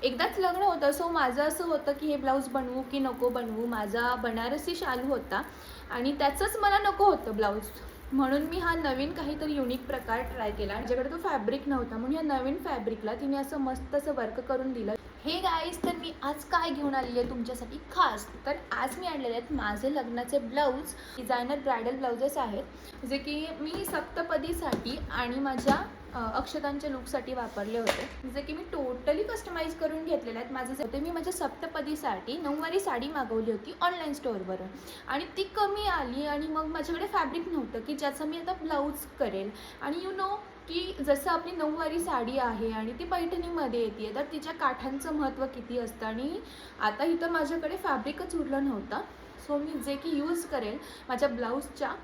एकदाच लग्न होतं, सो माझं असं होतं की हे ब्लाऊज बनवू की नको बनवू. माझा बनारसी शालू होता आणि त्याचंच मला नको होतं ब्लाऊज, म्हणून मी हा नवीन काहीतरी युनिक प्रकार ट्राय केला. माझ्याकडे तो फॅब्रिक नव्हता, म्हणून या नवीन फॅब्रिकला तिने असं मस्त असं वर्क करून दिलं. हे गाईज, तर मी आज काय घेऊन आलेली आहे तुमच्यासाठी खास, तर आज मी आणलेले आहेत माझे लग्नाचे ब्लाऊज. डिझायनर ब्रायडल ब्लाउजेस आहेत जे की मी सप्तपदीसाठी आणि माझ्या अक्षतांच्या लुकसाठी वापरले होते, जे की मी टोटली कस्टमाइज करून घेतलेले आहेत. माझं जे होते, मी माझ्या सप्तपदीसाठी नऊवारी साडी मागवली होती ऑनलाईन स्टोअरवरून आणि ती कमी आली आणि मग माझ्याकडे फॅब्रिक नव्हतं की ज्याचं मी आता ब्लाऊज करेल. आणि यू नो की जसं आपली नऊवारी साडी आहे आणि ती पैठणीमध्ये येते, तर तिच्या काठांचं महत्त्व किती असतं. आणि आता इथं माझ्याकडे फॅब्रिकच उरलं नव्हतं, सो मी जे की यूज करेल माझ्या ब्लाऊजच्या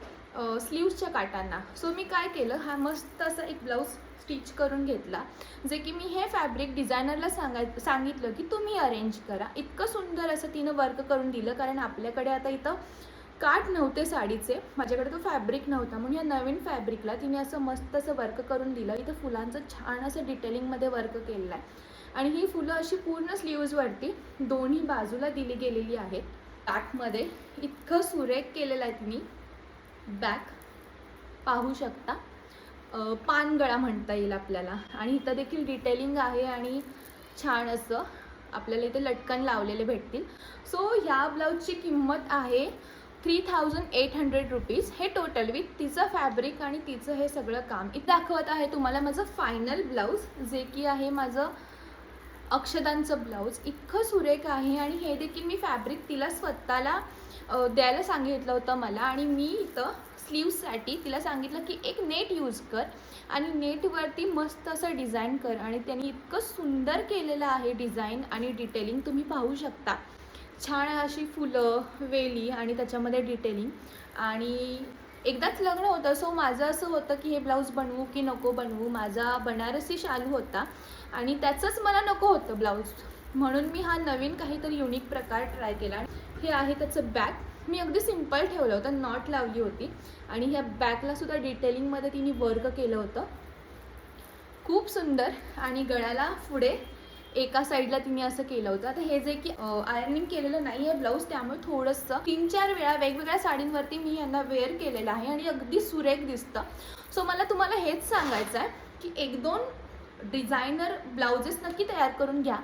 स्लीव्सच्या काठांना. सो मी काय केलं, हा मस्त असा एक ब्लाऊज स्टिच करून घेतला, जे की मी हे फॅब्रिक डिझायनरला सांगितलं की तुम्ही अरेंज करा. इतकं सुंदर असं तिनं वर्क करून दिलं, कारण आपल्याकडे आता इथं काठ नव्हते साडीचे, माझ्याकडे तो फॅब्रिक नव्हता, म्हणून या नवीन फॅब्रिकला तिने असं मस्त असं वर्क करून दिलं. इथं फुलांचं छान असं डिटेलिंगमध्ये वर्क केलेलं आहे आणि ही फुलं अशी पूर्ण स्लीव्जवरती दोन्ही बाजूला दिली गेलेली आहेत. बॅकमध्ये इतकं सुरेख केलेलं आहे तिने. बॅक पाहू शकता, पानगळा म्हणता येईल आपल्याला. आणि इथं देखील डिटेलिंग आहे आणि छान असं आपल्याला इथे लटकन लावलेले भेटतील. सो ह्या ब्लाऊजची किंमत आहे 3800 रुपीज. हे टोटल विथ तिचं फॅब्रिक आणि तिचं हे सगळं काम. इथे दाखवत आहे तुम्हाला माझं फायनल ब्लाऊज, जे की आहे माझं अक्षतांचं ब्लाऊज. इतकं सुरेख आहे आणि हे देखील मी फॅब्रिक तिला स्वतःला द्यायला सांगितलं होतं मला. आणि मी इथं स्लीव्ससाठी तिला सांगितलं की एक नेट यूज कर आणि नेटवरती मस्त असं डिझाईन कर. आणि त्यांनी इतकं सुंदर केलेलं आहे डिझाईन आणि डिटेलिंग, तुम्ही पाहू शकता. छान अशी फुलं, वेली आणि त्याच्यामध्ये डिटेलिंग. आणि एकदाच लग्न होतं, सो माझं असं होतं की हे ब्लाऊज बनवू की नको बनवू. माझा बनारसी शालू होता आणि त्याचंच मला नको होतं ब्लाऊज, म्हणून मी हा नवीन काहीतरी युनिक प्रकार ट्राय केला. हे आहे त्याचं बॅक. मी अगदी सिम्पल ठेवलं होतं, नॉट लावली होती आणि ह्या बॅकला सुद्धा डिटेलिंगमध्ये तिने वर्क केलं होतं, खूप सुंदर. आणि गळ्याला पुढे एका साईडला तिने असं केलं होतं. आता हे जे की आयर्निंग केलेलं नाही आहे ब्लाऊज, त्यामुळे थोडंसं 3-4 वेळा वेगवेगळ्या साडींवरती मी यांना वेअर केलेलं आहे आणि अगदी सुरेख दिसतं. सो मला तुम्हाला हेच सांगायचं आहे की 1-2 डिझायनर ब्लाउजेस नक्की तयार करून घ्या.